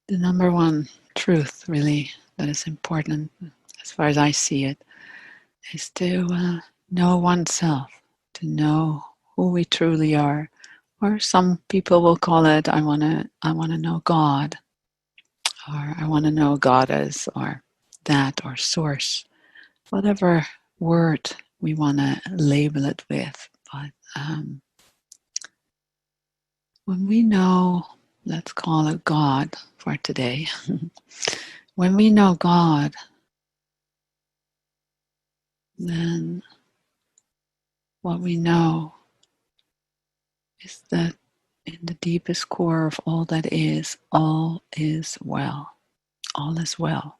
the number one truth, really, that is important, as far as I see it, is to know oneself, to know who we truly are. Or some people will call it, I want to know God, or I want to know Goddess, or that, or Source, whatever word we want to label it with. But when we know, let's call it God for today, when we know God, then what we know is that in the deepest core of all that is, all is well. All is well.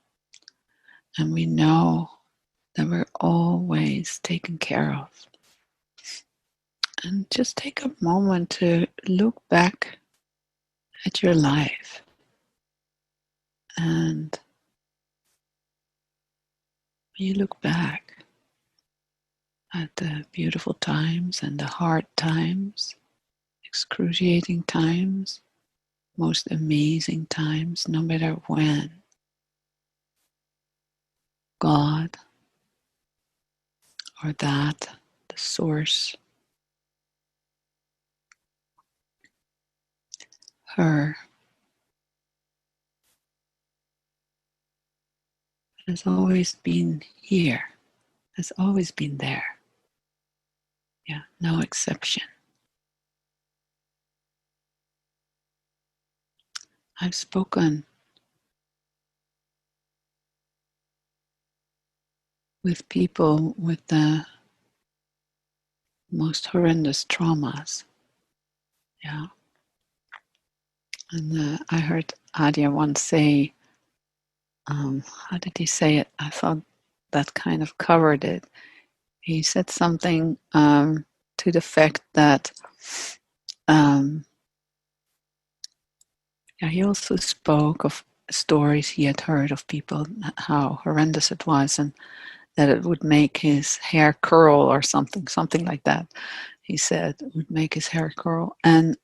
And we know that we're always taken care of. And just take a moment to look back at your life. And when you look back at the beautiful times and the hard times, excruciating times, most amazing times, no matter when, God or that, the source, her, has always been here, has always been there. Yeah, no exception. I've spoken with people with the most horrendous traumas. Yeah. And I heard Adya once say, how did he say it? I thought that kind of covered it. He said something to the effect that he also spoke of stories he had heard of people, how horrendous it was, and that it would make his hair curl or something like that. He said it would make his hair curl. And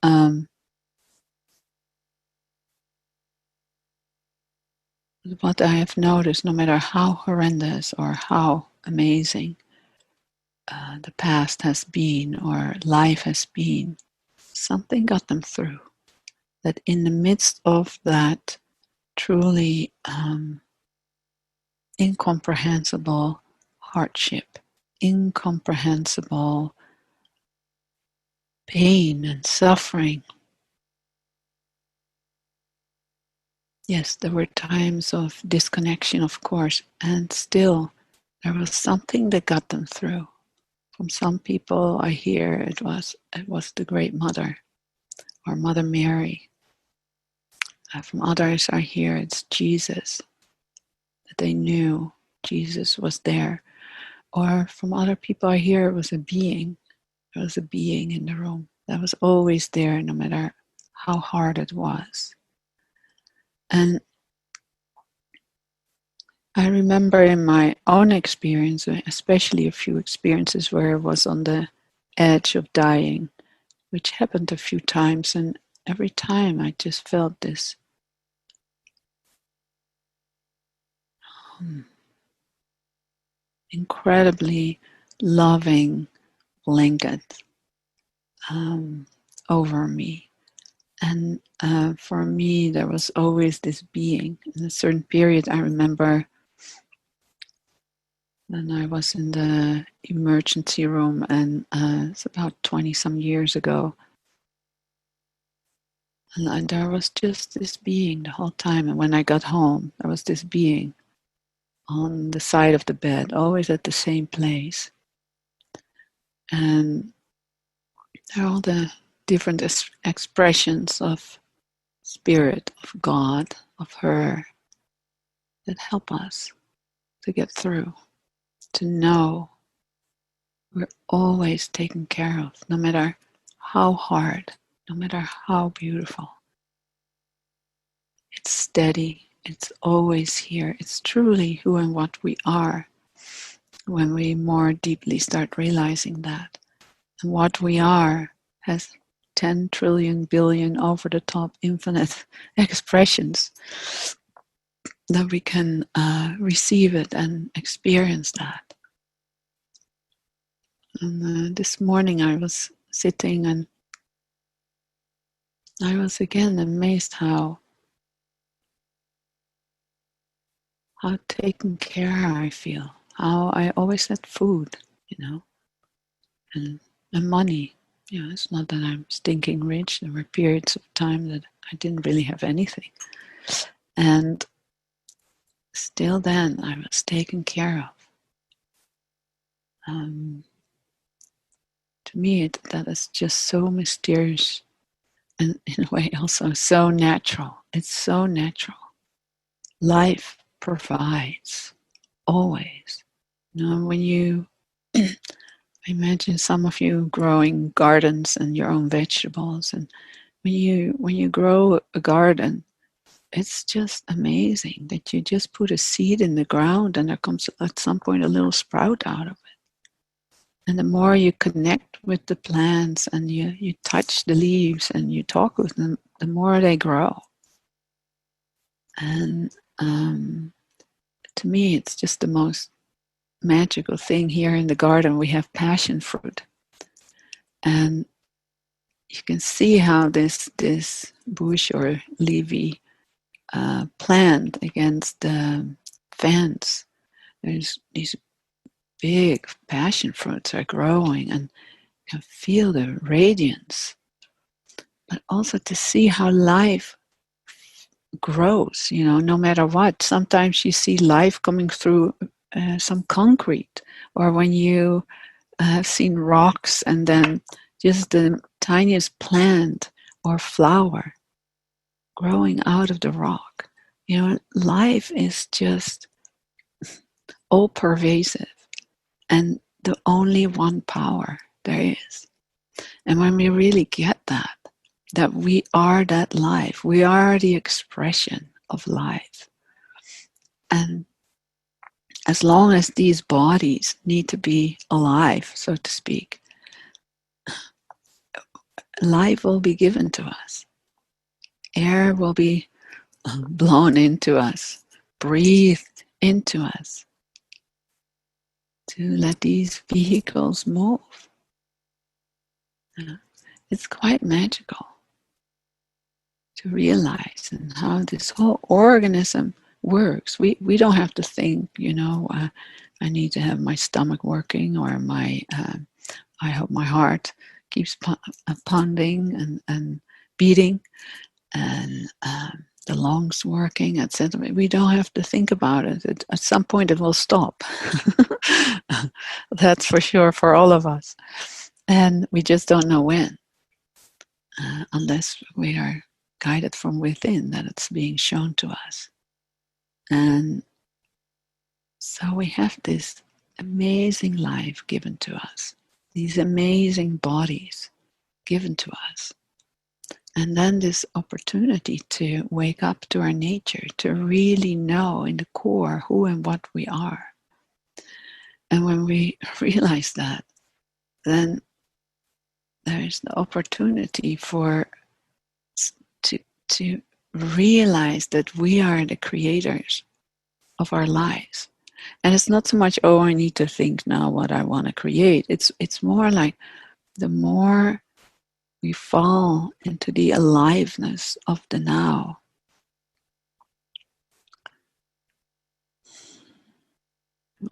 what I have noticed, no matter how horrendous or how amazing the past has been or life has been, something got them through. That in the midst of that truly incomprehensible hardship, incomprehensible pain and suffering, yes, there were times of disconnection, of course, and still there was something that got them through. From some people I hear it was the Great Mother or Mother Mary. From others I hear it's Jesus, that they knew Jesus was there. Or from other people I hear it was a being. There was a being in the room that was always there, no matter how hard it was. And I remember in my own experience, especially a few experiences where I was on the edge of dying, which happened a few times, and every time I just felt this incredibly loving blanket over me. And for me, there was always this being. In a certain period, I remember when I was in the emergency room, and it's about 20 some years ago. And there was just this being the whole time. And when I got home, there was this being on the side of the bed, always at the same place. And there are all the different expressions of spirit, of God, of her, that help us to get through, to know we're always taken care of, no matter how hard, no matter how beautiful. It's steady, it's always here. It's truly who and what we are when we more deeply start realizing that. And what we are has 10 trillion billion over the top infinite expressions, that we can receive it and experience that. And this morning I was sitting and I was again amazed how taken care I feel, how I always had food, and money. It's not that I'm stinking rich. There were periods of time that I didn't really have anything. And still then I was taken care of. To me, that is just so mysterious and in a way also so natural. It's so natural. Life provides, always. When you I imagine some of you growing gardens and your own vegetables, and when you grow a garden, it's just amazing that you just put a seed in the ground and there comes at some point a little sprout out of it. And the more you connect with the plants and you touch the leaves and you talk with them, the more they grow. And to me, it's just the most magical thing. Here in the garden, we have passion fruit. And you can see how this bush or leafy plant against the fence, there's these big passion fruits are growing, and you can feel the radiance. But also to see how life grows, no matter what. Sometimes you see life coming through some concrete, or when you have seen rocks and then just the tiniest plant or flower growing out of the rock. Life is just all-pervasive and the only one power there is. And when we really get that we are that life, we are the expression of life. And as long as these bodies need to be alive, so to speak, life will be given to us. Air will be blown into us, breathed into us, to let these vehicles move. It's quite magical to realize and how this whole organism works. We don't have to think, I need to have my stomach working, or I hope my heart keeps pounding and beating, and the lungs working, etc. We don't have to think about it. At some point it will stop. That's for sure for all of us. And we just don't know when, unless we are guided from within, that it's being shown to us. And so we have this amazing life given to us, these amazing bodies given to us. And then this opportunity to wake up to our nature, to really know in the core who and what we are. And when we realize that, then there's the opportunity to realize that we are the creators of our lives. And it's not so much, I need to think now what I want to create. It's more like the more we fall into the aliveness of the now,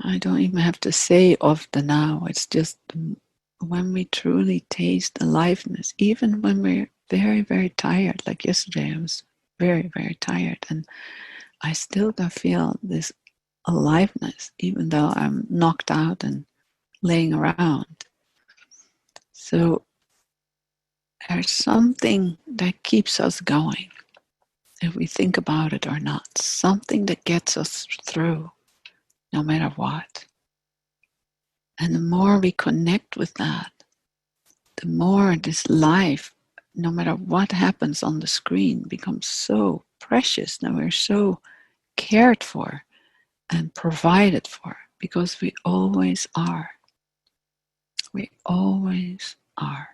I don't even have to say of the now. It's just when we truly taste aliveness, even when we're very, very tired. Like yesterday, I was very, very tired, and I still can feel this aliveness, even though I'm knocked out and laying around. So there's something that keeps us going, if we think about it or not. Something that gets us through, no matter what. And the more we connect with that, the more this life, no matter what happens on the screen, becomes so precious. Now we're so cared for and provided for, because we always are. We always are.